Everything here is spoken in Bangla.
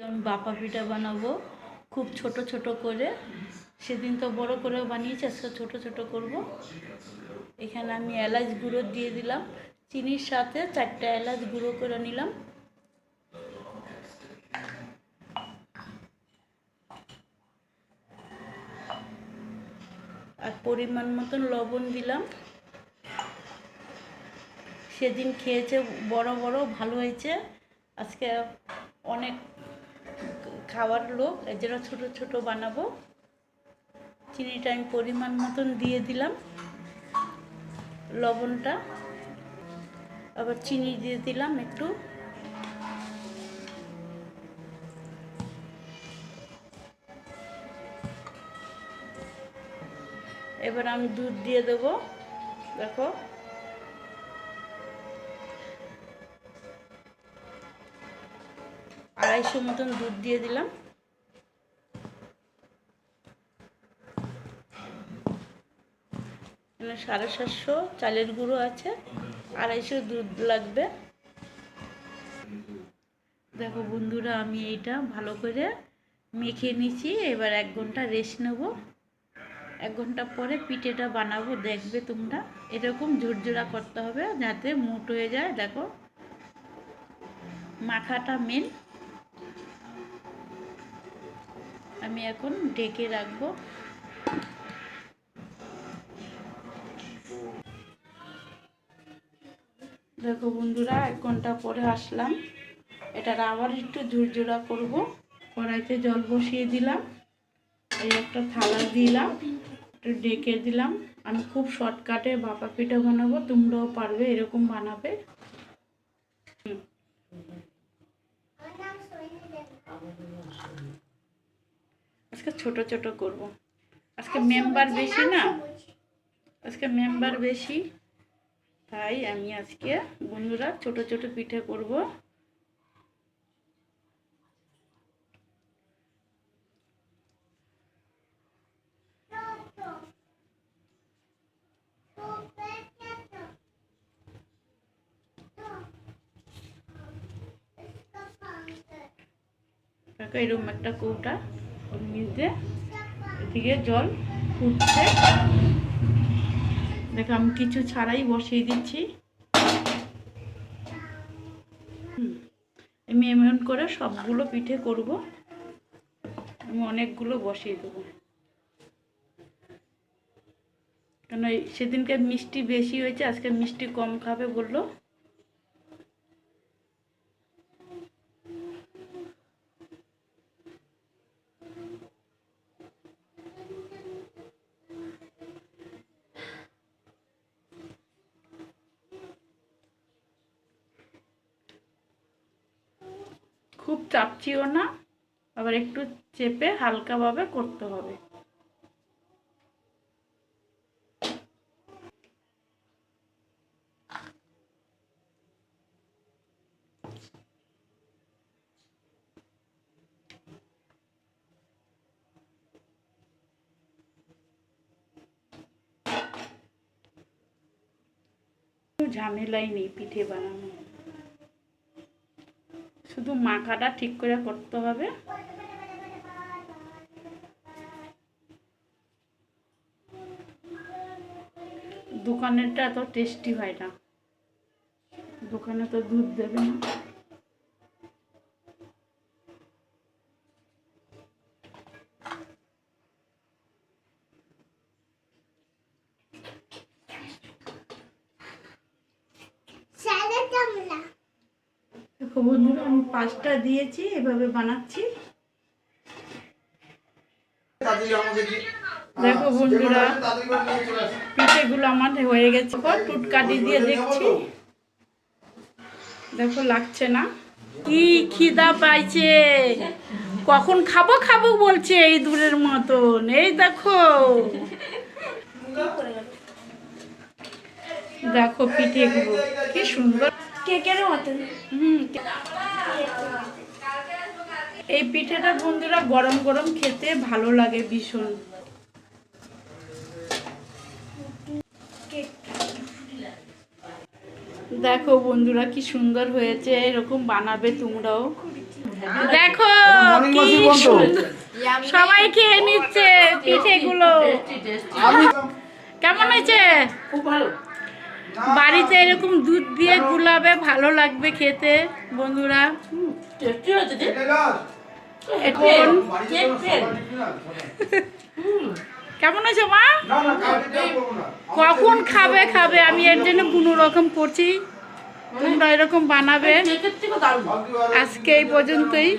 আমি বাপা পিঠা বানাবো খুব ছোট ছোট করে। সেদিন তো বড় করে বানিয়েছি, আজকে ছোট ছোট করব। এখানে আমি এলাচ গুঁড়ো দিয়ে দিলাম, চিনির সাথে 4টা এলাচ গুঁড়ো করে নিলাম। আর পরিমাণ মতন লবণ দিলাম। সেদিন খেয়েছে বড় বড়, ভালো হয়েছে। আজকে অনেক খাওয়ার লোক, এর জন্য ছোট ছোট বানাবো। চিনিটা আমি পরিমাণ মতন দিয়ে দিলাম, লবণটা আবার চিনি দিয়ে দিলাম একটু। এবার আমি দুধ দিয়ে দেবো। দেখো, আড়াইশো মতন দুধ দিয়ে দিলাম। এখানে 750 চালের গুঁড়ো আছে, 250 দুধ লাগবে। দেখো বন্ধুরা, আমি এইটা ভালো করে মেখে নিয়েছি। এবার 1 ঘন্টা রেস্ট নেব। 1 ঘন্টা পরে পিঠেটা বানাবো। দেখবে তোমরা, এরকম ঝুরঝুরা করতে হবে যাতে মুঠ হয়ে যায়। দেখো, মাখাটা মেন। আমি এখন ঢেকে রাখবো। দেখো বন্ধুরা, 1 ঘন্টা পরে আসলাম। এটার আবার একটু ঝুরঝুরা করব। কড়াইতে জল বসিয়ে দিলাম, এই একটা থালা দিলাম, একটু ঢেকে দিলাম। আমি খুব শর্টকাটে ভাপা পিঠা বানাবো, তোমরাও পারবে এরকম বানাবে। আজকে ছোট ছোট করব। আজকে মেম্বার বেশি না, আজকে মেম্বার বেশি, তাই আমি আজকে বন্ধুরা ছোট ছোট পিঠে করব। এরকম একটা কৌটা, ওর মধ্যে এদিকে জল ফুটছে। দেখো, আমি কিছু ছাড়াই বসিয়ে দিচ্ছি। আমি এমন করে সবগুলো পিঠে করব। আমি অনেকগুলো বসিয়ে দেবো, কেন সেদিনকে মিষ্টি বেশি হয়েছে, আজকে মিষ্টি কম খাবে বললো। খুব চাপচিও না, আবার একটু চেপে হালকাভাবে করতে হবে। ঝামেলাই নেই পিঠে বানানো, শুধু মাখাটা ঠিক করে করতে হবে। দোকানেরটা এত টেস্টি হয় না, দোকানে তো দুধ দেবে না। দেখো বন্ধুরা, আমি 5টা দিয়েছি, এভাবে বানাচ্ছি। দেখো বন্ধুরা, পিঠেগুলো আমার হয়ে গেছে। টুটকাটি দিয়ে দেখছি, দেখো লাগছে না। কি খিদা পাইছে, কখন খাবো খাবো বলছে এই দূরের মতন। এই দেখো, দেখো পিঠেগুলো কি সুন্দর, কেকের মতন। এই পিঠেটা বন্ধুরা গরম গরম খেতে ভালো লাগে ভীষণ। দেখো বন্ধুরা কি সুন্দর হয়েছে, এরকম বানাবে তোমরাও। দেখো সবাই খেয়ে নিচ্ছে পিঠেগুলো। কেমন হয়েছে? খুব ভালো। বাড়িতে এরকম দুধ দিয়ে গুলাবে, ভালো লাগবে খেতে বন্ধুরা। টেস্টি হয়েছে যে। এখন কেক ফেল। কেমন হয়েছে মা? কখন খাবে আমি এর জন্য কোনো রকম করছি, তোমরা এরকম বানাবে। কেকের থেকে দারুণ। আজকে এই পর্যন্তই।